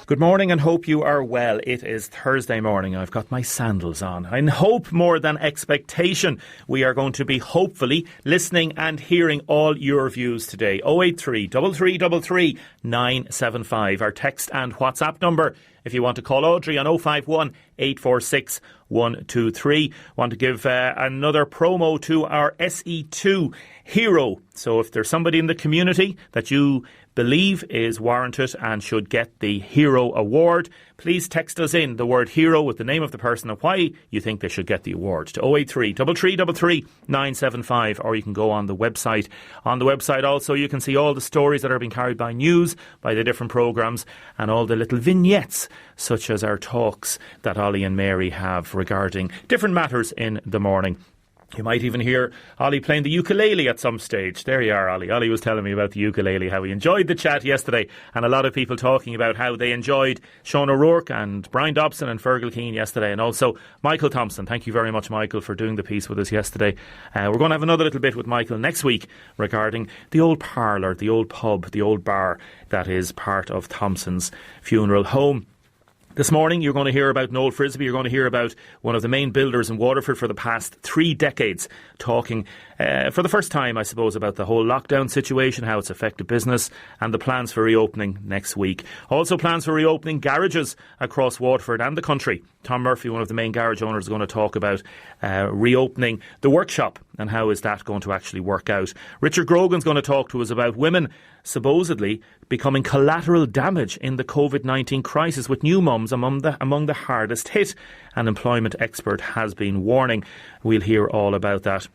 Good morning and hope you are well. It is Thursday morning. I've got my sandals on. In hope more than expectation, we are going to be hopefully listening and hearing all your views today. 083 3333 975, our text and WhatsApp number. If you want to call Audrey on 051 846 123. Want to give another promo to our SE2 Hero. So if there's somebody in the community that you believe is warranted and should get the Hero Award, please text us in the word hero with the name of the person and why you think they should get the award to 083 3333 975, or you can go on the website. On the website also you can see all the stories that are being carried by news, by the different programmes, and all the little vignettes such as our talks that Ollie and Mary have regarding different matters in the morning. You might even hear Ollie playing the ukulele at some stage. There you are, Ollie. Ollie was telling me about the ukulele, how he enjoyed the chat yesterday, and a lot of people talking about how they enjoyed Sean O'Rourke and Brian Dobson and Fergal Keane yesterday, and also Michael Thompson. Thank you very much, Michael, for doing the piece with us yesterday. We're going to have another little bit with Michael next week regarding the old parlour, the old pub, the old bar that is part of Thompson's funeral home. This morning you're going to hear about Noel Frisby. You're going to hear about one of the main builders in Waterford for the past 3 decades, talking for the first time, I suppose, about the whole lockdown situation, how it's affected business, and the plans for reopening next week. Also plans for reopening garages across Waterford and the country. Tom Murphy, one of the main garage owners, is going to talk about reopening the workshop and how is that going to actually work out. Richard Grogan's going to talk to us about women supposedly becoming collateral damage in the COVID-19 crisis, with new mums among the hardest hit. An employment expert has been warning. We'll hear all about that.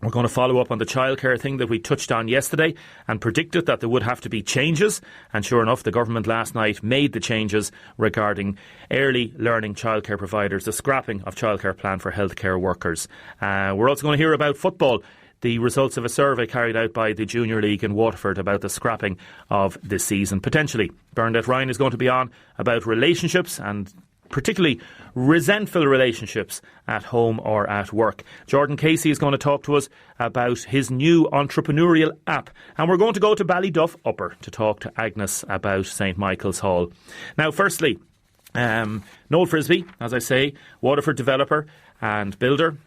We're going to follow up on the childcare thing that we touched on yesterday and predicted that there would have to be changes. And sure enough, the government last night made the changes regarding early learning childcare providers, the scrapping of childcare plan for healthcare workers. We're also going to hear about football, the results of a survey carried out by the Junior League in Waterford about the scrapping of this season, potentially. Bernadette Ryan is going to be on about relationships, and particularly resentful relationships at home or at work. Jordan Casey is going to talk to us about his new entrepreneurial app. And we're going to go to Ballyduff Upper to talk to Agnes about St Michael's Hall. Now, firstly, Noel Frisby, as I say, Waterford developer and builder,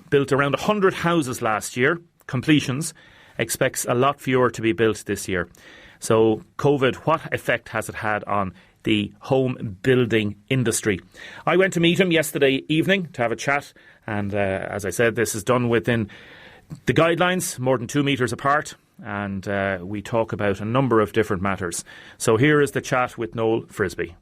built around 100 houses last year, completions, expects a lot fewer to be built this year. So COVID, what effect has it had on the home building industry? I went to meet him yesterday evening to have a chat, and as I said, this is done within the guidelines, more than 2 metres apart, and we talk about a number of different matters. So here is the chat with Noel Frisby.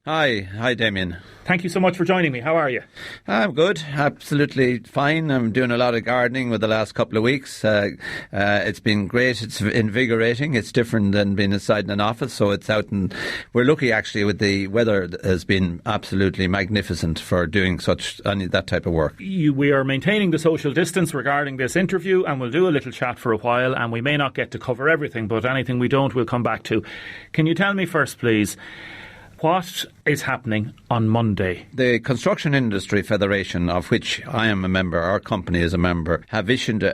Hi Damien. Thank you so much for joining me. How are you? I'm good, absolutely fine. I'm doing a lot of gardening with the last couple of weeks. It's been great. It's invigorating. It's different than being inside in an office, so it's out, and we're lucky actually with the weather has been absolutely magnificent for doing that type of work. We are maintaining the social distance regarding this interview, and we'll do a little chat for a while, and we may not get to cover everything, but anything we don't, we'll come back to. Can you tell me first, please, what is happening on Monday? The Construction Industry Federation, of which I am a member, our company is a member, have issued,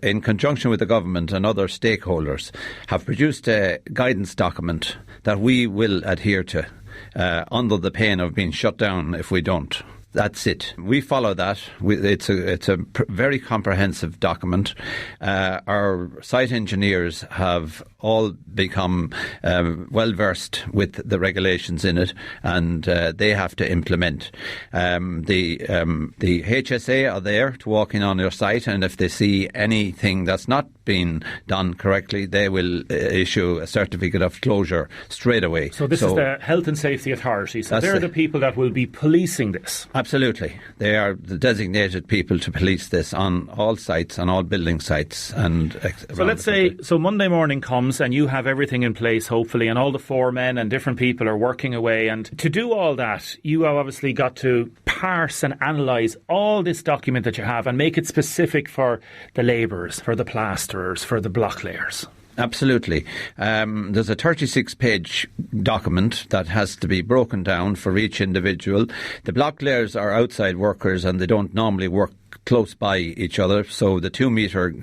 in conjunction with the government and other stakeholders, have produced a guidance document that we will adhere to under the pain of being shut down if we don't. That's it. We follow that. It's a very comprehensive document. Our site engineers have all become well versed with the regulations in it, and they have to implement. The HSA are there to walk in on your site, and if they see anything that's not been done correctly, they will issue a certificate of closure straight away. So this is the Health and Safety Authority. So they're the people that will be policing this. Absolutely. They are the designated people to police this on all sites, on all building sites. So let's say, so Monday morning comes and you have everything in place, hopefully, and all the foremen and different people are working away. And to do all that, you have obviously got to parse and analyse all this document that you have and make it specific for the labourers, for the plasterers, for the block layers. Absolutely. There's a 36-page document that has to be broken down for each individual. The block layers are outside workers and they don't normally work close by each other, so the 2 metre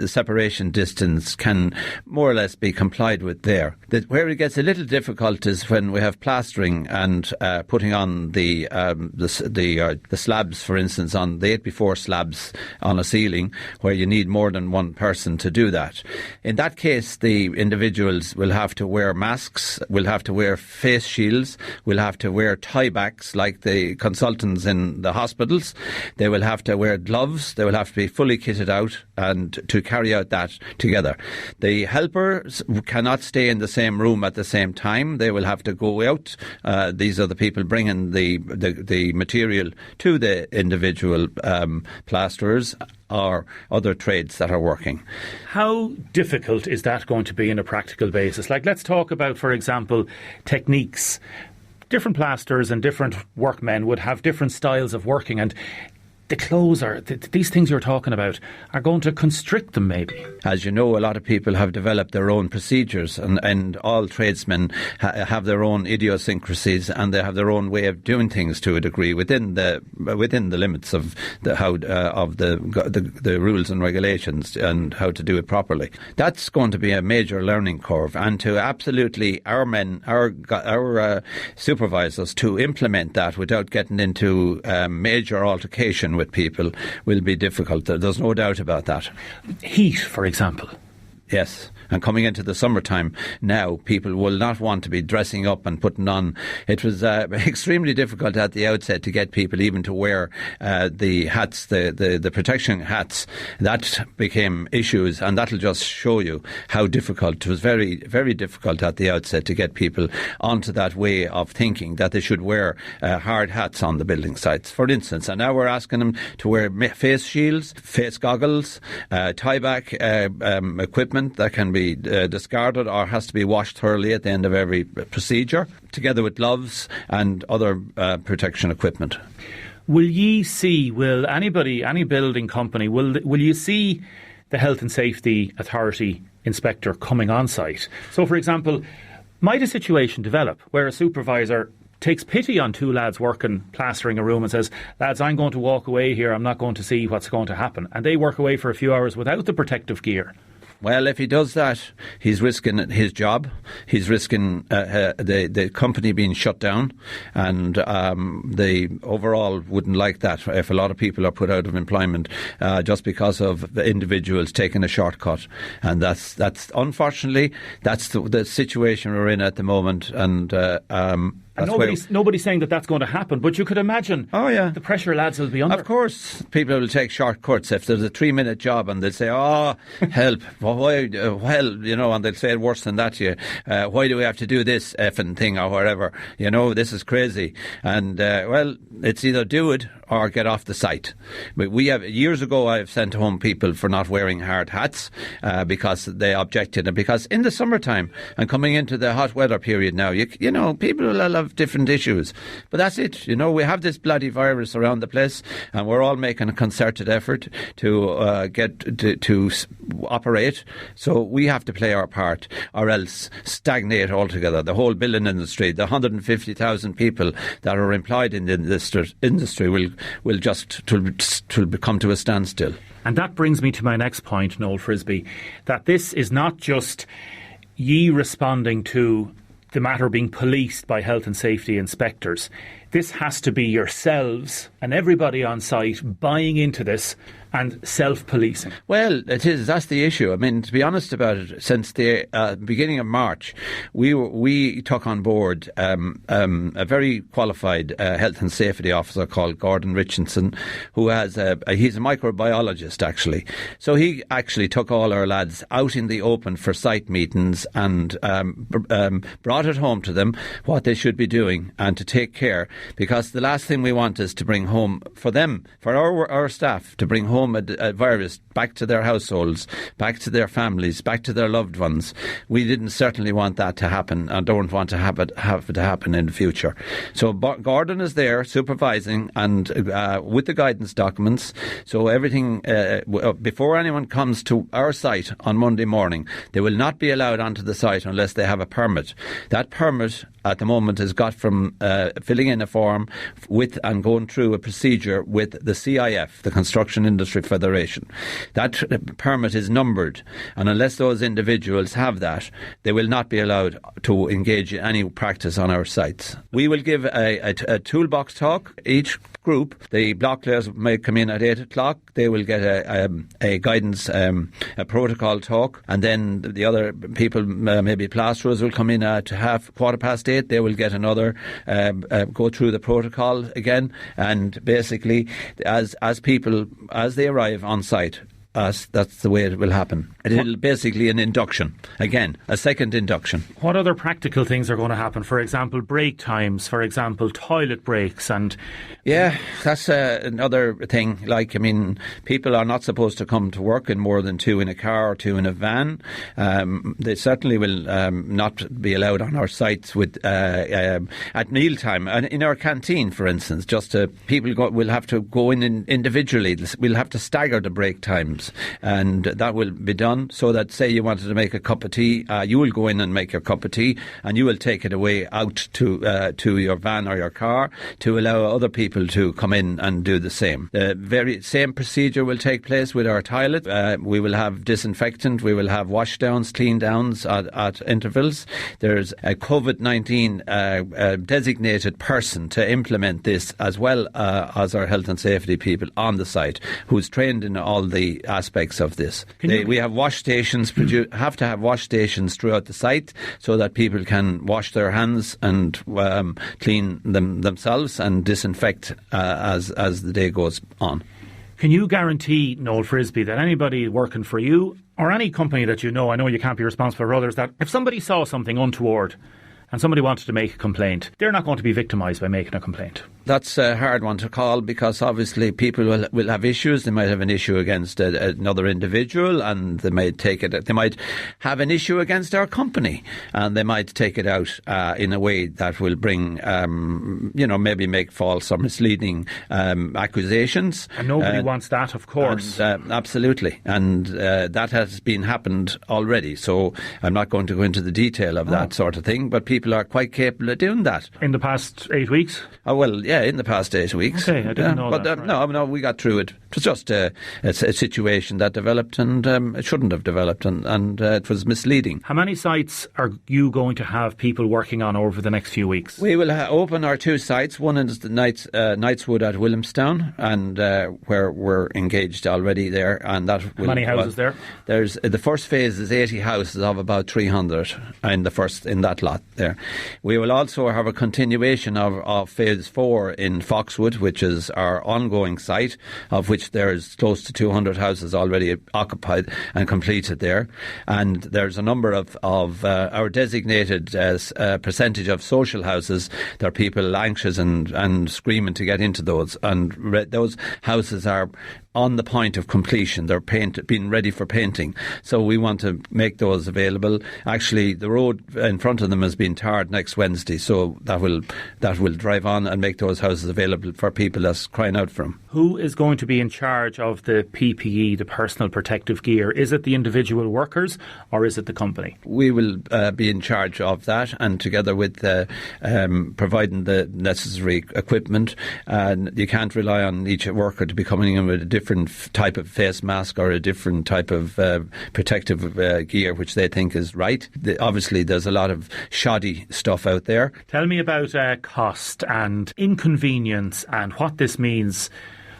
separation distance can more or less be complied with there. Where it gets a little difficult is when we have plastering and putting on the slabs, for instance, on the 8x4 slabs on a ceiling, where you need more than one person to do that. In that case, the individuals will have to wear masks, will have to wear face shields, will have to wear tiebacks like the consultants in the hospitals. They will have to wear gloves. They will have to be fully kitted out and to carry out that together. The helpers cannot stay in the same room at the same time. They will have to go out. These are the people bringing the material to the individual plasterers or other trades that are working. How difficult is that going to be on a practical basis? Like, let's talk about, for example, techniques. Different plasters and different workmen would have different styles of working, and the clothes these things you're talking about are going to constrict them maybe. As you know, a lot of people have developed their own procedures, and all tradesmen have their own idiosyncrasies, and they have their own way of doing things to a degree within the limits of the rules and regulations and how to do it properly. That's going to be a major learning curve, and to absolutely our supervisors to implement that without getting into major altercation with people will be difficult. There's no doubt about that. Heat, for example. Yes, and coming into the summertime now, people will not want to be dressing up and putting on. It was extremely difficult at the outset to get people even to wear the hats, the protection hats. That became issues, and that'll just show you how difficult. It was very, very difficult at the outset to get people onto that way of thinking that they should wear hard hats on the building sites, for instance. And now we're asking them to wear face shields, face goggles, tieback equipment that can be discarded or has to be washed thoroughly at the end of every procedure, together with gloves and other protection equipment. Will any building company, will you see the Health and Safety Authority inspector coming on site? So, for example, might a situation develop where a supervisor takes pity on 2 lads working, plastering a room, and says, lads, I'm going to walk away here, I'm not going to see what's going to happen, and they work away for a few hours without the protective gear? Well, if he does that, he's risking his job. He's risking the company being shut down, and they overall wouldn't like that if a lot of people are put out of employment just because of the individuals taking a shortcut. And that's unfortunately that's the situation we're in at the moment, and nobody's saying that that's going to happen, but you could imagine the pressure lads will be under. Of course, people will take shortcuts. If there's a 3-minute job and they'll say, oh, help, why, and they'll say it worse than that to you. Why do we have to do this effing thing or whatever? This is crazy. And, it's either do it or get off the site. But years ago, I've sent home people for not wearing hard hats because they objected. And because in the summertime and coming into the hot weather period now, people will have different issues. But that's it. We have this bloody virus around the place, and we're all making a concerted effort to get to operate. So we have to play our part, or else stagnate altogether. The whole building industry, the 150,000 people that are employed in the industry will just come to a standstill. And that brings me to my next point, Noel Frisbee, that this is not just ye responding to the matter being policed by health and safety inspectors. This has to be yourselves and everybody on site buying into this and self-policing. Well, it is. That's the issue. I mean, to be honest about it, since the beginning of March, we took on board a very qualified health and safety officer called Gordon Richardson, who he's a microbiologist, actually. So he actually took all our lads out in the open for site meetings and brought it home to them what they should be doing and to take care, because the last thing we want is to bring home, for our staff, to bring home a virus back to their households, back to their families, back to their loved ones. We didn't certainly want that to happen and don't want to have it to happen in the future. So Gordon is there supervising and with the guidance documents. So everything, before anyone comes to our site on Monday morning, they will not be allowed onto the site unless they have a permit. That permit at the moment is got from filling in a form with and going through a procedure with the CIF, the Construction Industry Federation. That permit is numbered, and unless those individuals have that, they will not be allowed to engage in any practice on our sites. We will give a toolbox talk. Each group, the block layers may come in at 8 o'clock. They will get a guidance, a protocol talk, and then the other people, maybe plasterers, will come in at 8:15. They will get another, go through the protocol again, and basically, as people, as they arrive on site, that's the way it will happen. It'll basically an induction. Again, a second induction. What other practical things are going to happen? For example, break times, for example, toilet breaks and... Yeah, that's another thing. Like, I mean, people are not supposed to come to work in more than 2 in a car or 2 in a van. They certainly will not be allowed on our sites with at mealtime. And in our canteen, for instance, people will have to go in individually. We'll have to stagger the break times, and that will be done so that, say you wanted to make a cup of tea, you will go in and make your cup of tea, and you will take it away out to your van or your car to allow other people to come in and do the same. The very same procedure will take place with our toilet. We will have disinfectant, we will have wash downs, clean downs at intervals. There's a COVID-19 designated person to implement this, as well as our health and safety people on the site, who's trained in all the aspects of this. We have wash stations, have to have wash stations throughout the site so that people can wash their hands and clean themselves and disinfect as the day goes on. Can you guarantee, Noel Frisbee, that anybody working for you or any company that you know you can't be responsible for others, that if somebody saw something untoward and somebody wanted to make a complaint, they're not going to be victimised by making a complaint? That's a hard one to call, because obviously people will have issues. They might have an issue against another individual, and they might take it. They might have an issue against our company, and they might take it out in a way that will bring, maybe make false or misleading accusations. And nobody wants that, of course. Absolutely, and that has happened already. So I'm not going to go into the detail of that sort of thing, but people are quite capable of doing that. In the past 8 weeks? Yeah, in the past 8 weeks. Okay, I didn't know that. But no, we got through it. It was just a situation that developed, and it shouldn't have developed, and it was misleading. How many sites are you going to have people working on over the next few weeks? We will open our 2 sites. One is the Knightswood at Williamstown, and where we're engaged already there. And that how many houses there? There's the first phase is 80 houses of about 300 in that lot there. We will also have a continuation of phase 4 in Foxwood, which is our ongoing site, of which there's close to 200 houses already occupied and completed there. And there's a number of our designated percentage of social houses. There are people anxious and screaming to get into those, and those houses are on the point of completion. They're being ready for painting. So we want to make those available. Actually, the road in front of them has been tarred next Wednesday, so that will drive on and make those houses available for people that's crying out for them. Who is going to be in charge of the PPE, the personal protective gear? Is it the individual workers or is it the company? We will be in charge of that, and together with providing the necessary equipment. You can't rely on each worker to be coming in with a different type of face mask or a different type of protective gear which they think is right. Obviously there's a lot of shoddy stuff out there. Tell me about cost and inconvenience and what this means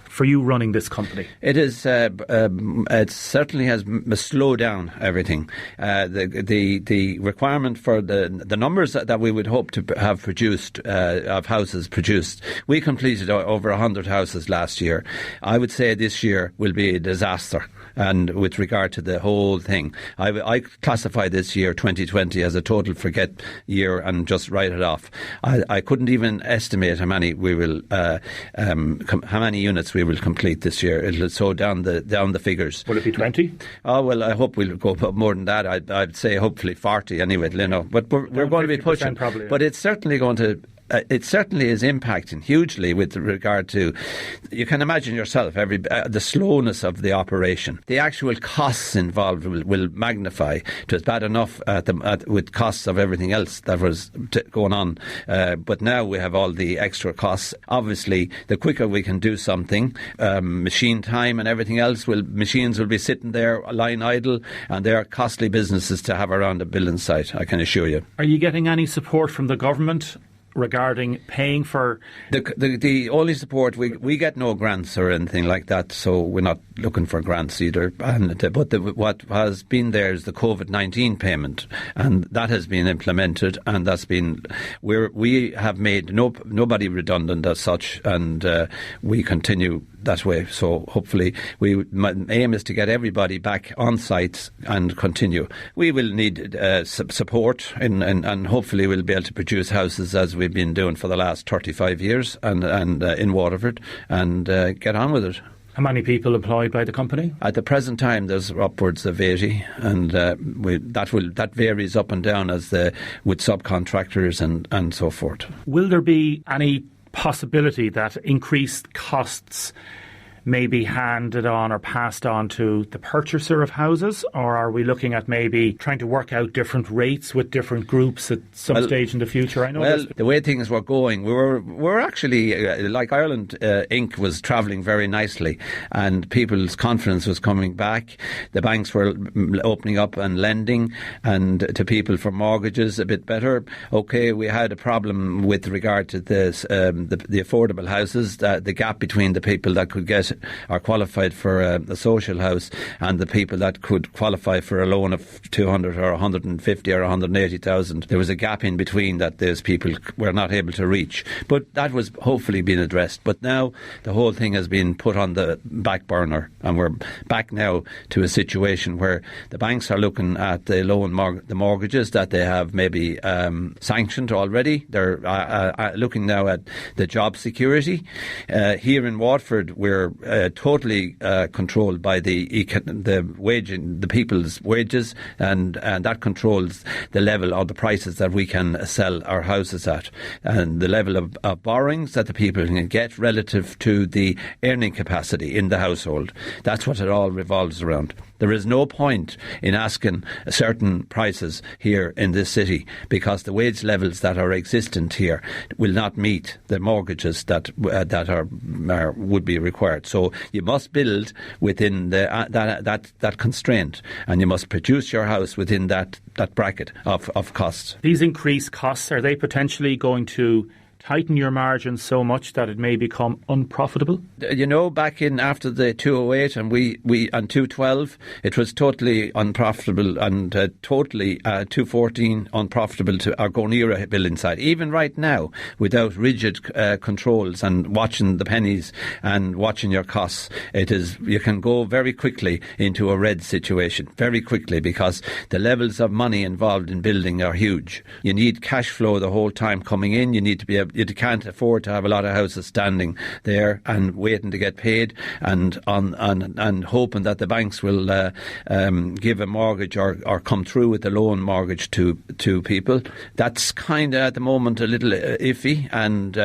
for you running this company. It is. It certainly has slowed down everything. The requirement for the numbers that we would hope to have produced of houses produced. We completed over 100 houses last year. I would say this year will be a disaster. And with regard to the whole thing, I classify this year 2020 as a total forget year and just write it off. I couldn't even estimate how many we will, how many units we will complete this year. It'll slow down the figures. Will it be 20? Oh well, I hope we'll go up more than that. I'd say hopefully 40 anyway. But we're going to be pushing. Probably, yeah. But it's certainly going to it certainly is impacting hugely with regard to, you can imagine yourself, the slowness of the operation. The actual costs involved will magnify. It was bad enough with costs of everything else that was going on, but now we have all the extra costs. Obviously, the quicker we can do something, machine time and everything else, machines will be sitting there lying idle, and they are costly businesses to have around a building site, I can assure you. Are you getting any support from the government regarding paying for... The only support, we get no grants or anything like that, so we're not looking for grants either. But what has been there is the COVID-19 payment, and that has been implemented, and that's been... We have made nobody redundant as such, and we continue that way. So hopefully, my aim is to get everybody back on site and continue. We will need support, and hopefully we'll be able to produce houses as we've been doing for the last 35 years and in Waterford, and get on with it. How many people employed by the company? At the present time, there's upwards of 80, and that varies up and down with subcontractors and so forth. Will there be any possibility that increased costs may be handed on or passed on to the purchaser of houses, or are we looking at maybe trying to work out different rates with different groups at some stage in the future? I know the way things were going, we were actually, like Ireland Inc. was travelling very nicely, and people's confidence was coming back. The banks were opening up and lending and to people for mortgages a bit better. Okay, we had a problem with regard to this, the affordable houses, the gap between the people that could get are qualified for a social house and the people that could qualify for a loan of 200 or 150 or 180,000. There was a gap in between that those people were not able to reach. But that was hopefully being addressed. But now the whole thing has been put on the back burner, and we're back now to a situation where the banks are looking at the the mortgages that they have maybe sanctioned already. They're looking now at the job security. Here in Waterford, we're totally controlled by the people's wages, and that controls the level or the prices that we can sell our houses at, and the level of borrowings that the people can get relative to the earning capacity in the household. That's what it all revolves around. There is no point in asking certain prices here in this city, because the wage levels that are existent here will not meet the mortgages that would be required. So you must build within that constraint, and you must produce your house within that bracket of costs. These increased costs, are they potentially going to tighten your margins so much that it may become unprofitable? You know, back in after the 208 and we 212, it was totally unprofitable, and totally 214 unprofitable to our go near a building site. Even right now, without rigid controls and watching the pennies and watching your costs, you can go very quickly into a red situation, very quickly, because the levels of money involved in building are huge. You need cash flow the whole time coming in. You need to be able, you can't afford to have a lot of houses standing there and waiting to get paid and hoping that the banks will give a mortgage or come through with a loan mortgage to people. That's kind of at the moment a little iffy, and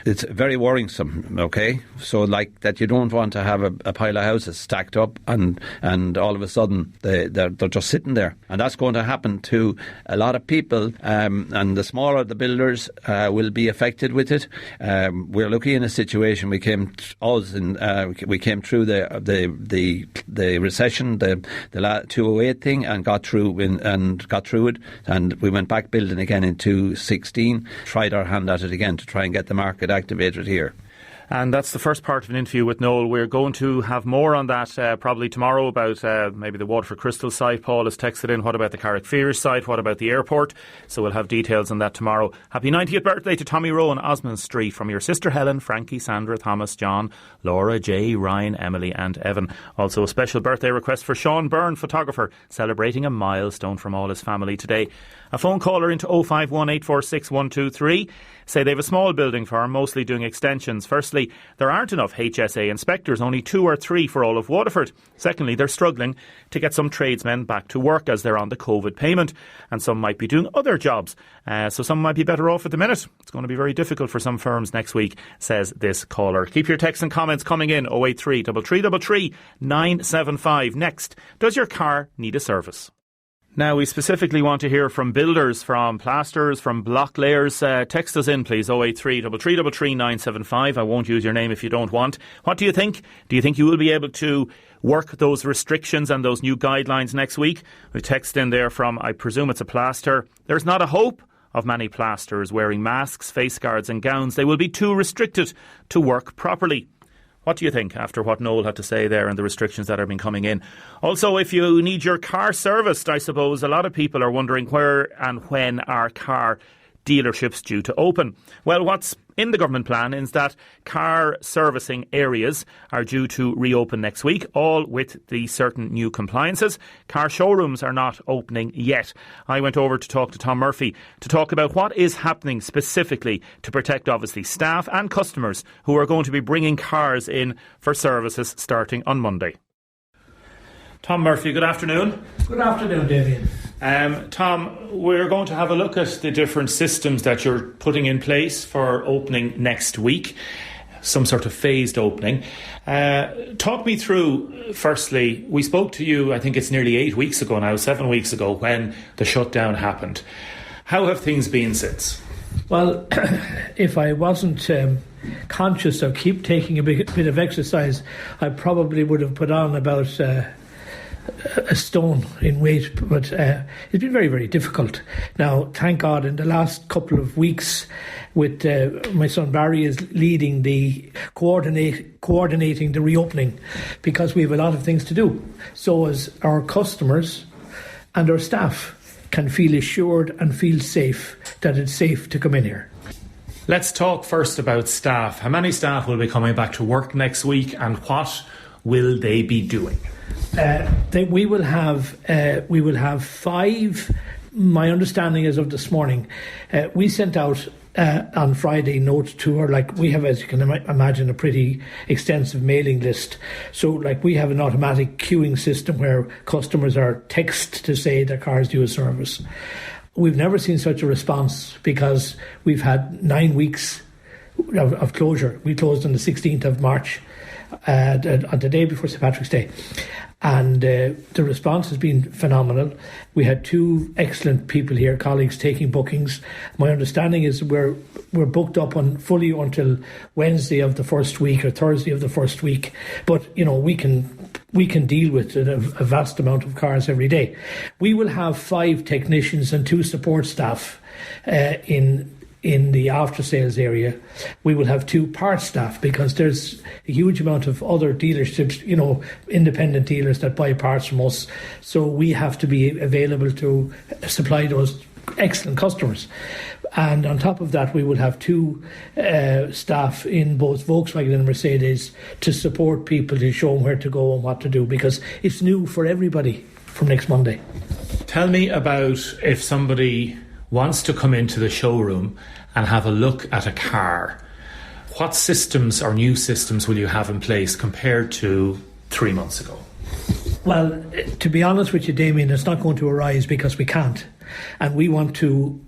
it's very worrisome. Okay, so like that, you don't want to have a pile of houses stacked up and all of a sudden they're just sitting there, and that's going to happen to a lot of people, and the smaller the builders will be affected with it. We're looking in a situation we came through the recession, the 208 thing, and got through it, and we went back building again in 2016. Tried our hand at it again to try and get the market activated here. And that's the first part of an interview with Noel. We're going to have more on that probably tomorrow about maybe the Waterford Crystal site. Paul has texted in, what about the Carrickfergus site? What about the airport? So we'll have details on that tomorrow. Happy 90th birthday to Tommy Rowe on Osmond Street from your sister Helen, Frankie, Sandra, Thomas, John, Laura, Jay, Ryan, Emily and Evan. Also a special birthday request for Sean Byrne, photographer, celebrating a milestone from all his family today. A phone caller into 051846123 say they have a small building firm, mostly doing extensions. Firstly, there aren't enough HSA inspectors, only 2 or 3 for all of Waterford. Secondly, they're struggling to get some tradesmen back to work as they're on the COVID payment, and some might be doing other jobs. So some might be better off at the minute. It's going to be very difficult for some firms next week, says this caller. Keep your texts and comments coming in. 083 333 975. Next, does your car need a service? Now, we specifically want to hear from builders, from plasterers, from block layers. Text us in, please, 083 333 975. I won't use your name if you don't want. What do you think? Do you think you will be able to work those restrictions and those new guidelines next week? We text in there from, I presume it's a plaster. There's not a hope of many plasterers wearing masks, face guards and gowns. They will be too restricted to work properly. What do you think after what Noel had to say there and the restrictions that have been coming in? Also, if you need your car serviced, I suppose a lot of people are wondering where and when our car dealerships due to open. Well, what's in the government plan is that car servicing areas are due to reopen next week, all with the certain new compliances. Car showrooms are not opening yet. I went over to talk to Tom Murphy to talk about what is happening specifically to protect, obviously, staff and customers who are going to be bringing cars in for services starting on Monday. Tom Murphy, good afternoon. Good afternoon, Damien. Tom, we're going to have a look at the different systems that you're putting in place for opening next week, some sort of phased opening. Talk me through, firstly, we spoke to you, I think it's nearly 8 weeks ago now, 7 weeks ago, when the shutdown happened. How have things been since? Well, if I wasn't conscious of keep taking a bit of exercise, I probably would have put on about a stone in weight, but it's been very, very difficult. Now, thank God, in the last couple of weeks, with my son Barry is leading the coordinating the reopening, because we have a lot of things to do. So as our customers and our staff can feel assured and feel safe that it's safe to come in here. Let's talk first about staff. How many staff will be coming back to work next week, and what will they be doing? We will have 5. My understanding is of this morning. We sent out on Friday notes to her. Like, we have, as you can imagine, a pretty extensive mailing list. So, like, we have an automatic queuing system where customers are texted to say their cars due a service. We've never seen such a response, because we've had 9 weeks of closure. We closed on the 16th of March, on the day before St. Patrick's Day. And the response has been phenomenal. We had 2 excellent people here, colleagues, taking bookings. My understanding is we're booked up on fully until Wednesday of the first week or Thursday of the first week. But, you know, we can deal with a vast amount of cars every day. We will have 5 technicians and 2 support staff in the after sales area. We will have 2 parts staff, because there's a huge amount of other dealerships, you know, independent dealers that buy parts from us. So we have to be available to supply those excellent customers. And on top of that, we will have 2 staff in both Volkswagen and Mercedes to support people, to show them where to go and what to do, because it's new for everybody from next Monday. Tell me about if somebody wants to come into the showroom and have a look at a car. What systems or new systems will you have in place compared to 3 months ago? Well, to be honest with you, Damien, it's not going to arise, because we can't. And we want to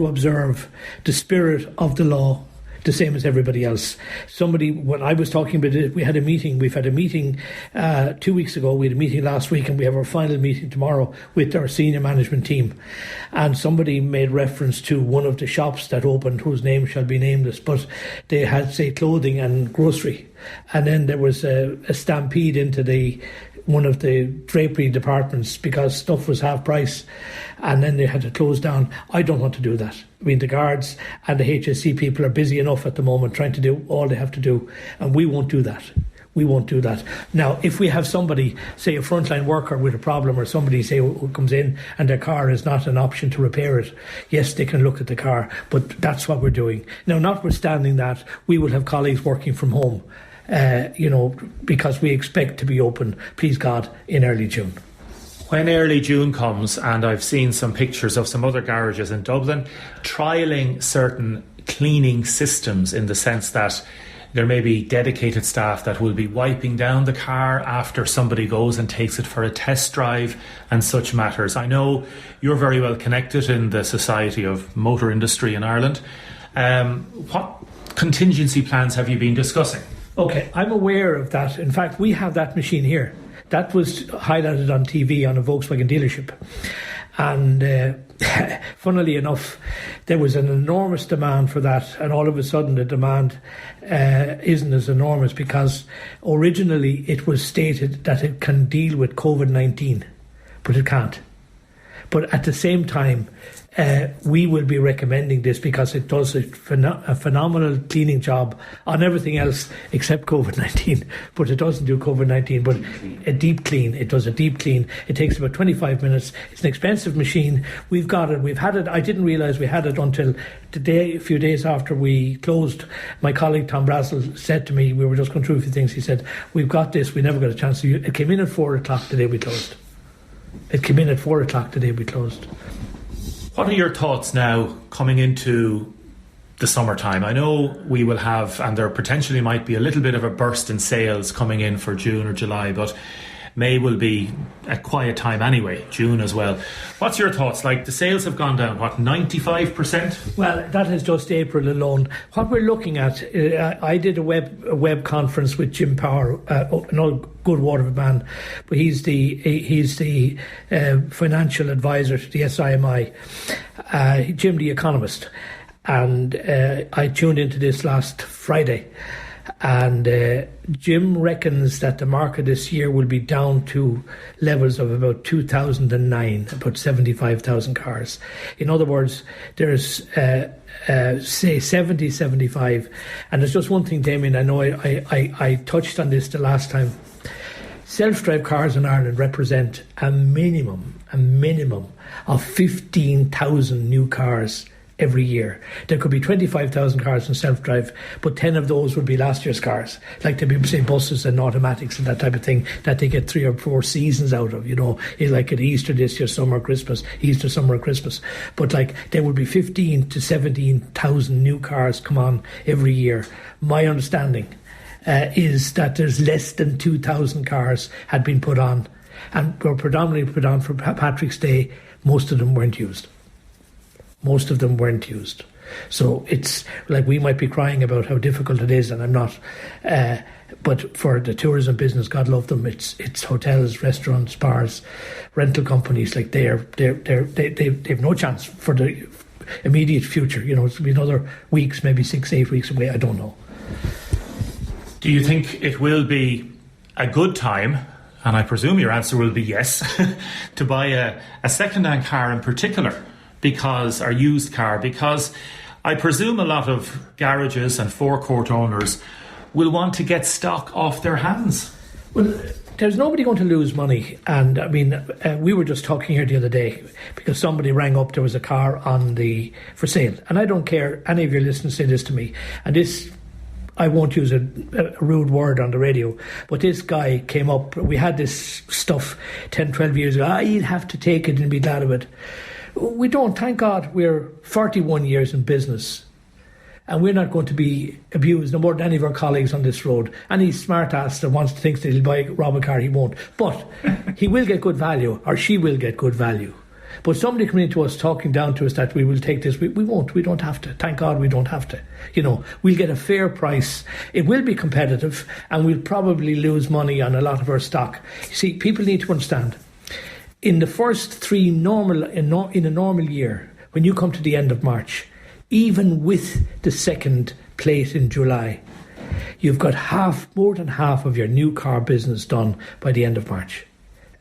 observe the spirit of the law the same as everybody else. When I was talking about it, we've had a meeting 2 weeks ago, we had a meeting last week, and we have our final meeting tomorrow with our senior management team. And somebody made reference to one of the shops that opened, whose name shall be nameless, but they had, say, clothing and grocery. And then there was a stampede into one of the drapery departments, because stuff was half price, and then they had to close down. I don't want to do that. I mean, the guards and the HSC people are busy enough at the moment trying to do all they have to do, and we won't do that. We won't do that. Now, if we have somebody, say a frontline worker with a problem, or somebody, say, who comes in and their car is not an option to repair it, yes, they can look at the car, but that's what we're doing. Now, notwithstanding that, we will have colleagues working from home, because we expect to be open, please God, in early June. When early June comes, and I've seen some pictures of some other garages in Dublin trialling certain cleaning systems, in the sense that there may be dedicated staff that will be wiping down the car after somebody goes and takes it for a test drive and such matters. I know you're very well connected in the Society of Motor Industry in Ireland. What contingency plans have you been discussing? Okay, I'm aware of that. In fact, we have that machine here. That was highlighted on TV on a Volkswagen dealership. And funnily enough, there was an enormous demand for that, and all of a sudden the demand isn't as enormous, because originally it was stated that it can deal with COVID-19, but it can't. But at the same time, we will be recommending this because it does a phenomenal cleaning job on everything else except COVID-19. But it doesn't do COVID-19, but a deep clean. It does a deep clean. It takes about 25 minutes. It's an expensive machine. We've got it. We've had it. I didn't realise we had it until today, a few days after we closed. My colleague Tom Brassel said to me, we were just going through a few things. He said, we've got this. We never got a chance to use it. It came in at 4 o'clock the day we closed. It came in at 4 o'clock the day we closed. What are your thoughts now coming into the summertime? I know we will have, and there potentially might be a little bit of a burst in sales coming in for June or July, but May will be a quiet time anyway, June as well. What's your thoughts? Like, the sales have gone down, what, 95%? Well, that is just April alone. What we're looking at, I did a web conference with Jim Power, another good Waterford man, but he's the financial advisor to the SIMI, Jim the economist. And I tuned into this last Friday. And Jim reckons that the market this year will be down to levels of about 2009, about 75,000 cars. In other words, there's say 70, 75. And there's just one thing, Damien, I know I touched on this the last time. Self-drive cars in Ireland represent a minimum of 15,000 new cars every year. There could be 25,000 cars in self-drive, but 10 of those would be last year's cars, like the people say buses and automatics and that type of thing, that they get 3 or 4 seasons out of, like at Easter this year, summer, Christmas, Easter, summer, Christmas. But like there would be 15 to 17,000 new cars come on every year. My understanding is that there's less than 2,000 cars had been put on, and were predominantly put on for Patrick's Day. Most of them weren't used. So it's like we might be crying about how difficult it is, and I'm not. But for the tourism business, God love them, it's hotels, restaurants, bars, rental companies. Like they've no chance for the immediate future. It's be another weeks, maybe 6-8 weeks away. I don't know. Do you think it will be a good time? And I presume your answer will be yes, to buy a second-hand car in particular. Or used car, because I presume a lot of garages and forecourt owners will want to get stock off their hands. Well, there's nobody going to lose money. And I mean, we were just talking here the other day because somebody rang up, there was a car for sale. And I don't care, any of your listeners say this to me. And this, I won't use a rude word on the radio, but this guy came up, we had this stuff 10, 12 years ago. You'd have to take it and be glad of it. We don't, thank God. We're 41 years in business, and we're not going to be abused no more than any of our colleagues on this road. Any smart ass that thinks that he'll rob a car, he won't. But he will get good value, or she will get good value. But somebody coming into us talking down to us that we will take this, we won't. We don't have to. Thank God we don't have to. We'll get a fair price. It will be competitive, and we'll probably lose money on a lot of our stock. You see, people need to understand. In the first 3 in a normal year, when you come to the end of March, even with the second plate in July, you've got more than half of your new car business done by the end of March.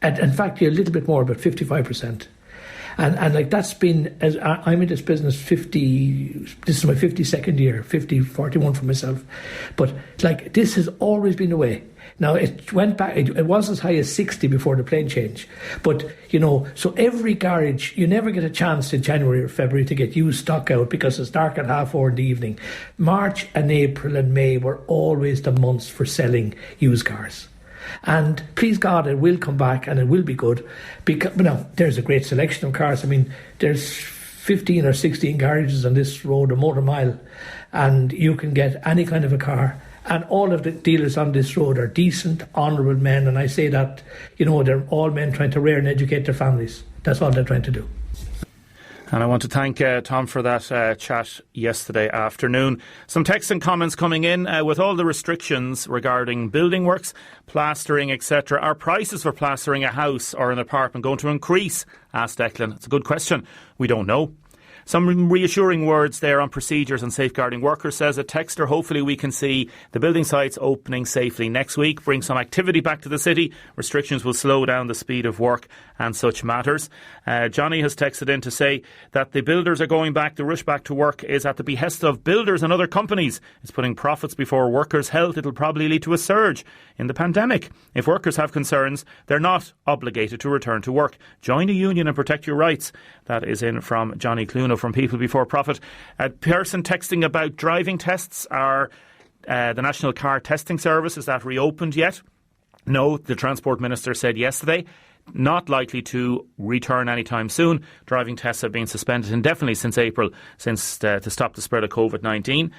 And in fact, you're a little bit more, about 55%. And like that's been, as I'm in this business this is my 52nd year, 41 for myself. But like this has always been the way. Now, it went back, it was as high as 60 before the plane change. But, so every garage, you never get a chance in January or February to get used stock out because it's dark at 4:30 in the evening. March and April and May were always the months for selling used cars. And please God, it will come back and it will be good. Because now there's a great selection of cars. I mean, there's 15 or 16 garages on this road, a motor mile, and you can get any kind of a car. And all of the dealers on this road are decent, honourable men. And I say that, they're all men trying to rear and educate their families. That's all they're trying to do. And I want to thank Tom for that chat yesterday afternoon. Some texts and comments coming in. With all the restrictions regarding building works, plastering, etc., are prices for plastering a house or an apartment going to increase? Asked Declan. It's a good question. We don't know. Some reassuring words there on procedures and safeguarding workers, says a texter. Hopefully we can see the building sites opening safely next week, bring some activity back to the city. Restrictions will slow down the speed of work and such matters. Johnny has texted in to say that the builders are going back. The rush back to work is at the behest of builders and other companies. It's putting profits before workers' health. It'll probably lead to a surge in the pandemic. If workers have concerns, they're not obligated to return to work. Join a union and protect your rights. That is in from Johnny Cluno from People Before Profit. A person texting about driving tests. Are the National Car Testing Service, is that reopened yet? No, the Transport Minister said yesterday, not likely to return anytime soon. Driving tests have been suspended indefinitely since April, to stop the spread of COVID-19.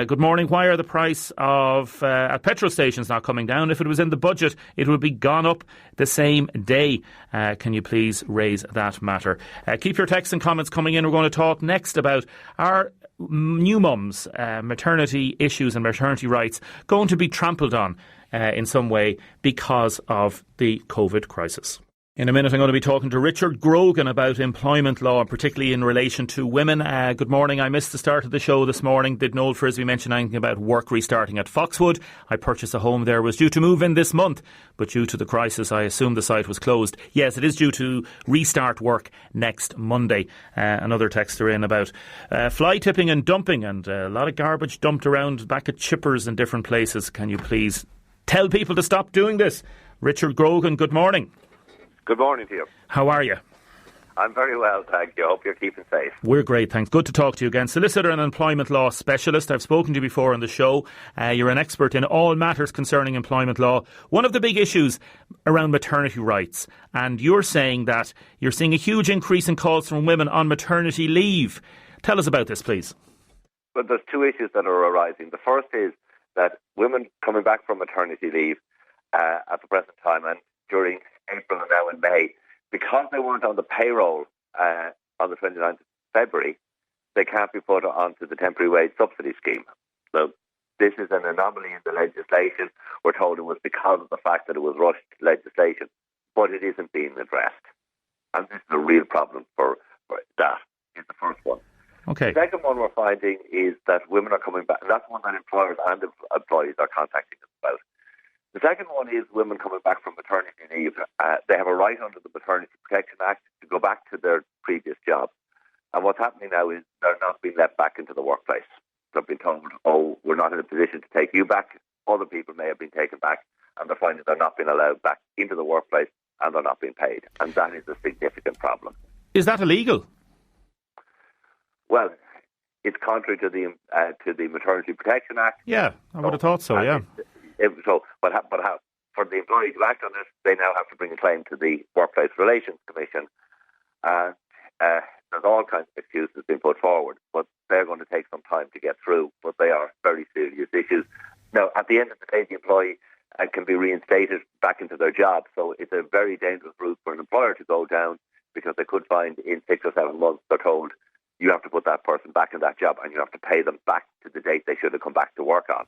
Good morning. Why are the price of at petrol stations not coming down? If it was in the budget, it would be gone up the same day. Can you please raise that matter? Keep your texts and comments coming in. We're going to talk next about our new mums, maternity issues and maternity rights going to be trampled on in some way because of the COVID crisis. In a minute, I'm going to be talking to Richard Grogan about employment law, and particularly in relation to women. Good morning. I missed the start of the show this morning. Did Noel Frisbee mention anything about work restarting at Foxwood? I purchased a home there, was due to move in this month, but due to the crisis, I assume the site was closed. Yes, it is due to restart work next Monday. Another texter in about fly tipping and dumping, and a lot of garbage dumped around back at chippers in different places. Can you please tell people to stop doing this? Richard Grogan, good morning. Good morning to you. How are you? I'm very well, thank you. I hope you're keeping safe. We're great, thanks. Good to talk to you again. Solicitor and employment law specialist. I've spoken to you before on the show. You're an expert in all matters concerning employment law. One of the big issues around maternity rights, and you're saying that you're seeing a huge increase in calls from women on maternity leave. Tell us about this, please. Well, there's two issues that are arising. The first is that women coming back from maternity leave at the present time and during April and now in May, because they weren't on the payroll on the 29th of February, they can't be put onto the temporary wage subsidy scheme. So this is an anomaly in the legislation. We're told it was because of the fact that it was rushed legislation, but it isn't being addressed. And this is a real problem for that, is the first one. Okay. The second one we're finding is that women are coming back, and that's one that employers and employees are contacting us about. The second one is women coming back from maternity leave. They have a right under the Maternity Protection Act to go back to their previous job. And what's happening now is they're not being let back into the workplace. They've been told, we're not in a position to take you back. Other people may have been taken back, and they're finding they're not being allowed back into the workplace and they're not being paid. And that is a significant problem. Is that illegal? Well, it's contrary to the Maternity Protection Act. Yeah, I would have thought so, yeah. For the employee to act on this, they now have to bring a claim to the Workplace Relations Commission. There's all kinds of excuses being put forward, but they're going to take some time to get through, but they are very serious issues. Now, at the end of the day, the employee can be reinstated back into their job, so it's a very dangerous route for an employer to go down, because they could find in 6 or 7 months, they're told, you have to put that person back in that job and you have to pay them back to the date they should have come back to work on.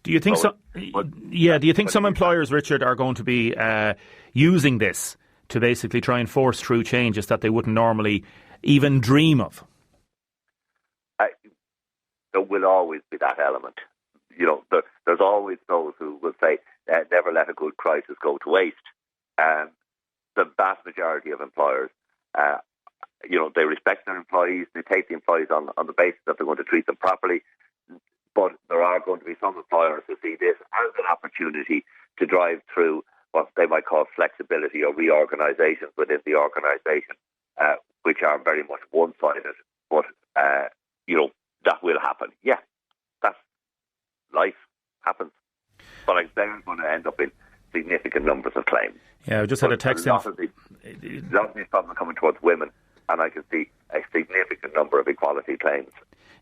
Do you think do you think some employers, Richard, are going to be using this to basically try and force through changes that they wouldn't normally even dream of? There will always be that element. There's always those who will say, never let a good crisis go to waste. The vast majority of employers, they respect their employees. They take the employees on the basis that they're going to treat them properly. But there are going to be some employers who see this as an opportunity to drive through what they might call flexibility or reorganisations within the organisation, which are very much one-sided. But, that will happen. Yeah, that's life happens. But they're going to end up in significant numbers of claims. Yeah, I just had a text in. A lot of these problems are coming towards women, and I can see a significant number of equality claims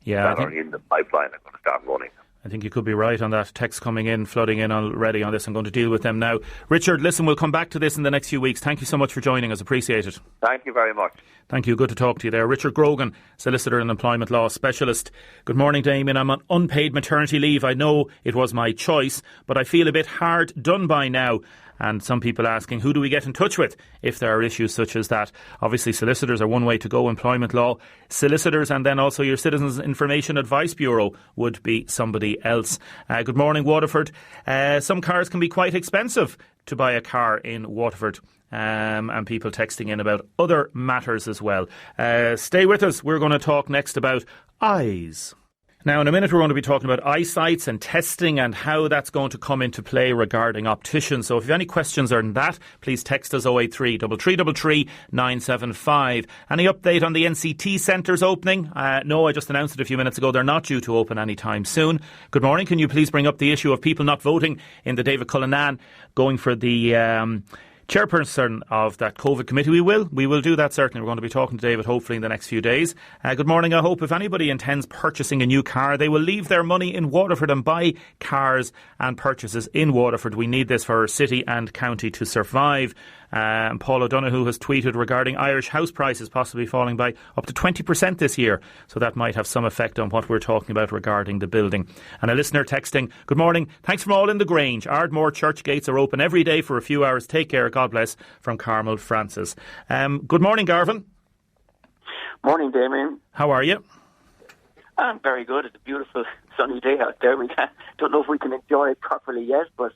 that are in the pipeline and going to start running. I think you could be right on that. Text coming in, flooding in already on this. I'm going to deal with them now. Richard, listen, we'll come back to this in the next few weeks. Thank you so much for joining us. Appreciate it. Thank you very much. Thank you. Good to talk to you there. Richard Grogan, solicitor and employment law specialist. Good morning, Damien. I'm on unpaid maternity leave. I know it was my choice, but I feel a bit hard done by now. And some people asking, who do we get in touch with if there are issues such as that? Obviously, solicitors are one way to go, employment law. Solicitors and then also your Citizens Information Advice Bureau would be somebody else. Good morning, Waterford. Some cars can be quite expensive to buy a car in Waterford. And people texting in about other matters as well. Stay with us. We're going to talk next about eyes. Now, in a minute, we're going to be talking about eyesights and testing and how that's going to come into play regarding opticians. So if you have any questions on that, please text us 083 333 975. Any update on the NCT centres opening? No, I just announced it a few minutes ago. They're not due to open anytime soon. Good morning. Can you please bring up the issue of people not voting in the David Cullinan going for the chairperson of that COVID committee? We will do that, certainly. We're going to be talking to David hopefully in the next few days. Good morning. I hope if anybody intends purchasing a new car, they will leave their money in Waterford and buy cars and purchases in Waterford. We need this for our city and county to survive. Paul O'Donoghue has tweeted regarding Irish house prices possibly falling by up to 20% this year. So that might have some effect on what we're talking about regarding the building. And a listener texting, good morning. Thanks from all in the Grange. Ardmore church gates are open every day for a few hours. Take care. God bless. From Carmel Francis. Good morning, Garvin. Morning, Damien. How are you? I'm very good. It's a beautiful sunny day out there. We don't know if we can enjoy it properly yet, but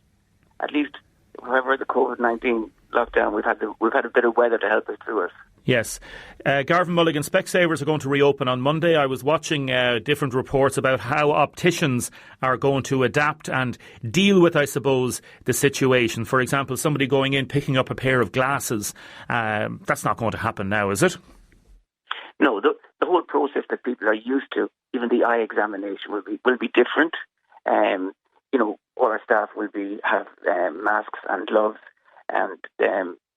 at least however the COVID-19 lockdown, we've had a bit of weather to help us through it. Yes. Garvin Mulligan, Specsavers are going to reopen on Monday. I was watching different reports about how opticians are going to adapt and deal with, I suppose, the situation. For example, somebody going in, picking up a pair of glasses. That's not going to happen now, is it? No, the whole process that people are used to, even the eye examination, will be different. All our staff will have masks and gloves, and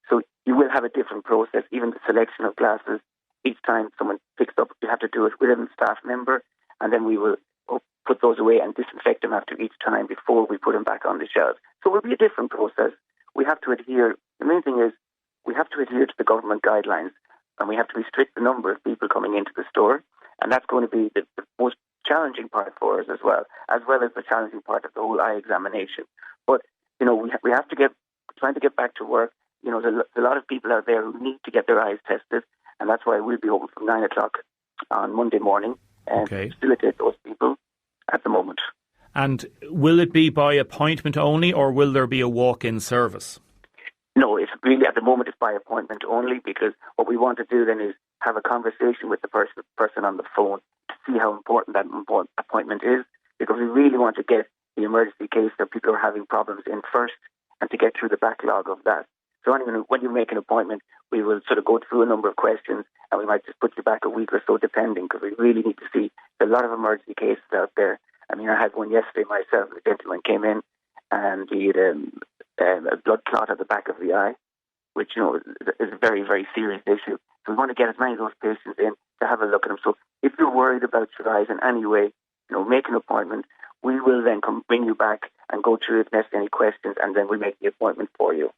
so you will have a different process. Even the selection of glasses, each time someone picks up, you have to do it with a staff member, and then we will put those away and disinfect them after each time before we put them back on the shelves. So it will be a different process. We have to adhere. The main thing is we have to adhere to the government guidelines, and we have to restrict the number of people coming into the store, and that's going to be the most challenging part for us as well as the challenging part of the whole eye examination. But we have to trying to get back to work. There's a lot of people out there who need to get their eyes tested, and that's why we'll be open from 9 o'clock on Monday morning and facilitate those people at the moment. And will it be by appointment only, or will there be a walk-in service? No, it's really at the moment it's by appointment only, because what we want to do then is have a conversation with the person on the phone to see how important that appointment is, because we really want to get the emergency case that people are having problems in first and to get through the backlog of that. So anyway, when you make an appointment, we will sort of go through a number of questions, and we might just put you back a week or so depending, because we really need to see a lot of emergency cases out there. I mean, I had one yesterday myself. A gentleman came in and he had a blood clot at the back of the eye, which, is a very, very serious issue. So we want to get as many of those patients in to have a look at them. So if you're worried about your eyes in any way, make an appointment. We will then bring you back and go through if necessary any questions, and then we'll make the appointment for you.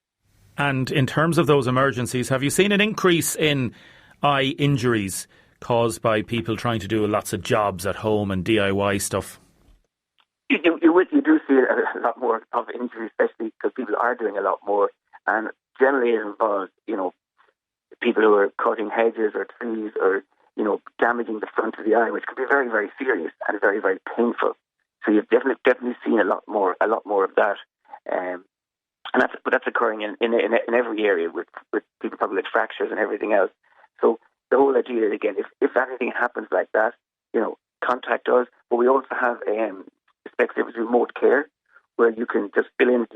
And in terms of those emergencies, have you seen an increase in eye injuries caused by people trying to do lots of jobs at home and DIY stuff? You do see a lot more of injuries, especially because people are doing a lot more, and generally it involves, people who are cutting hedges or trees or, damaging the front of the eye, which could be very, very serious and very, very painful. So you've definitely seen a lot more of that, and that's occurring in every area with people probably with fractures and everything else. So the whole idea is, again, if anything happens like that, contact us. But we also have Specsavers remote care, where you can just fill in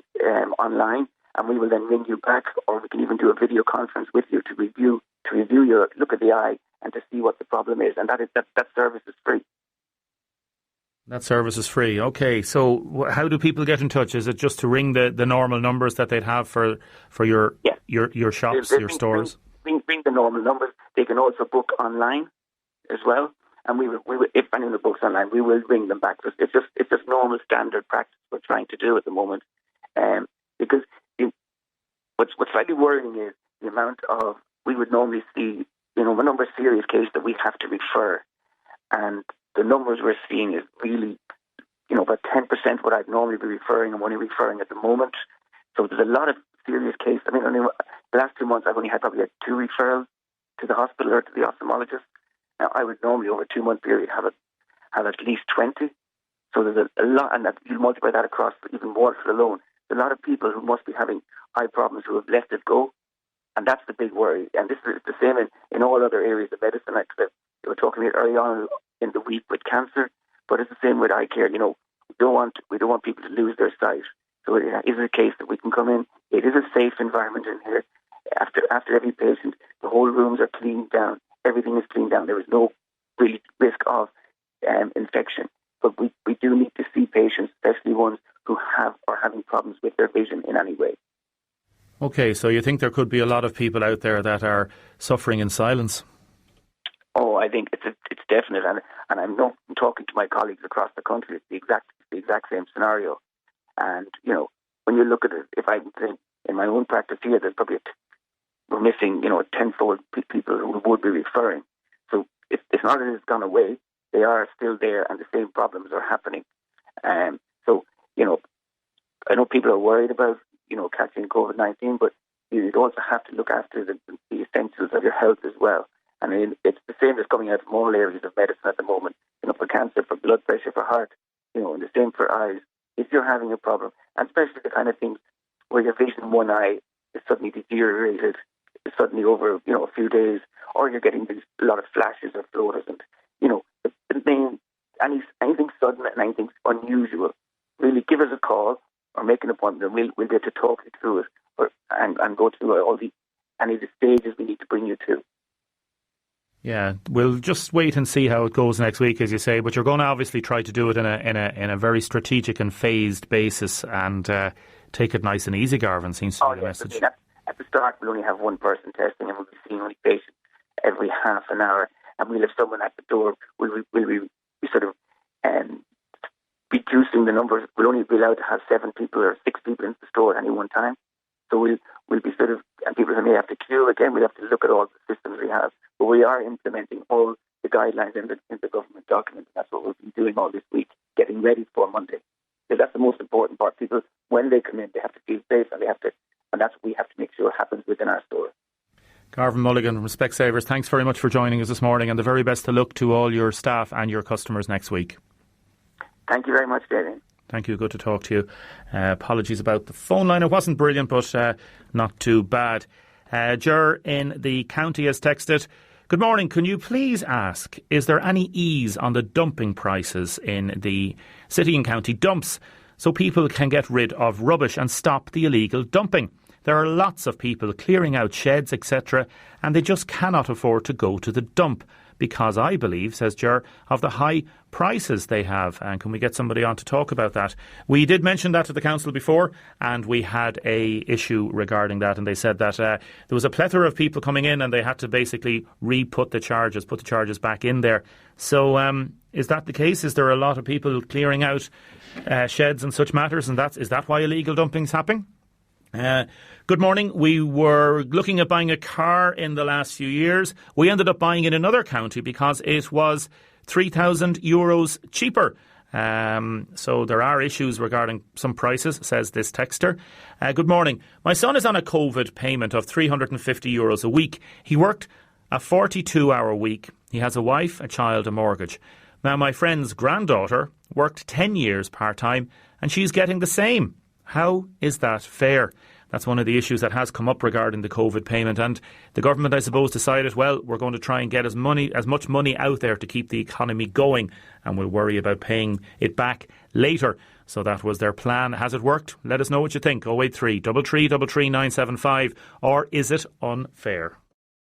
online, and we will then ring you back, or we can even do a video conference with you to review your look at the eye and to see what the problem is. And that service is free. That service is free. Okay, so how do people get in touch? Is it just to ring the normal numbers that they'd have for your shops, your stores? Ring the normal numbers. They can also book online as well. And we will, if anyone books online, we will ring them back. It's just normal standard practice we're trying to do at the moment. Because what's slightly worrying is the amount of, we would normally see, a number of serious cases that we have to refer. And the numbers we're seeing is really, about 10% what I'd normally be referring. I'm only referring at the moment. So there's a lot of serious cases. I mean, only the last 2 months I've only had probably 2 referrals to the hospital or to the ophthalmologist. Now I would normally over a 2-month period have at least 20. So there's a lot, and that you multiply that across even Waterford alone. There's a lot of people who must be having eye problems who have let it go, and that's the big worry. And this is the same in all other areas of medicine. Like they were talking about early on in the week with cancer, but it's the same with eye care. We don't want people to lose their sight. So it is a case that we can come in. It is a safe environment in here. After every patient, the whole rooms are cleaned down. Everything is cleaned down. There is no really risk of infection. But we do need to see patients, especially ones who are having problems with their vision in any way. Okay, so you think there could be a lot of people out there that are suffering in silence? Oh, I think it's definite, and I'm talking to my colleagues across the country. It's the exact same scenario. And when you look at it, if I think in my own practice here, there's probably we're missing 10-fold people who would be referring. So it's not that it's gone away; they are still there, and the same problems are happening. So I know people are worried about catching COVID-19, but you also have to look after the essentials of your health as well. And it's the same as coming out from all areas of medicine at the moment. For cancer, for blood pressure, for heart, and the same for eyes. If you're having a problem, and especially the kind of things where your vision in one eye is suddenly deteriorated, suddenly over a few days, or you're getting a lot of flashes or floaters, and the main anything sudden and anything unusual, really give us a call or make an appointment, and we'll get to talk you through it, and go through any of the stages we need to bring you to. Yeah, we'll just wait and see how it goes next week, as you say. But you're going to obviously try to do it in a very strategic and phased basis, and take it nice and easy, Garvin. Seems to be the message. At the start, we'll only have one person testing, and we'll be seeing only patients every half an hour, and we'll have someone at the door. We'll be sort of reducing the numbers. We'll only be allowed to have 7 people or 6 people in the store at any one time. So we'll be sort of, and people may have to queue again. We'll have to look at all the systems we have. But we are implementing all the guidelines in the government document. That's what we've been doing all this week, getting ready for Monday. So that's the most important part. People, when they come in, they have to feel safe, and that's what we have to make sure happens within our store. Garvin Mulligan from Specsavers, thanks very much for joining us this morning, and the very best of luck to all your staff and your customers next week. Thank you very much, Damien. Thank you. Good to talk to you. Apologies about the phone line. It wasn't brilliant, but not too bad. Ger in the county has texted, "Good morning. Can you please ask, is there any ease on the dumping prices in the city and county dumps so people can get rid of rubbish and stop the illegal dumping? There are lots of people clearing out sheds, etc., and they just cannot afford to go to the dump because I believe," says Ger, "of the high prices they have." And can we get somebody on to talk about that? We did mention that to the council before, and we had a issue regarding that, and they said that there was a plethora of people coming in and they had to basically put the charges back in there. So is that the case? Is there a lot of people clearing out sheds and such matters, and is that why illegal dumping is happening? Good morning. We were looking at buying a car in the last few years. We ended up buying in another county because it was €3,000 cheaper. So there are issues regarding some prices, says this texter. Good morning. My son is on a COVID payment of €350 a week. He worked a 42-hour week. He has a wife, a child, a mortgage. Now, my friend's granddaughter worked 10 years part-time and she's getting the same. How is that fair? That's one of the issues that has come up regarding the COVID payment, and the government, I suppose, decided, well, we're going to try and get as much money out there to keep the economy going, and we'll worry about paying it back later. So that was their plan. Has it worked? Let us know what you think. 083 333 975, or is it unfair?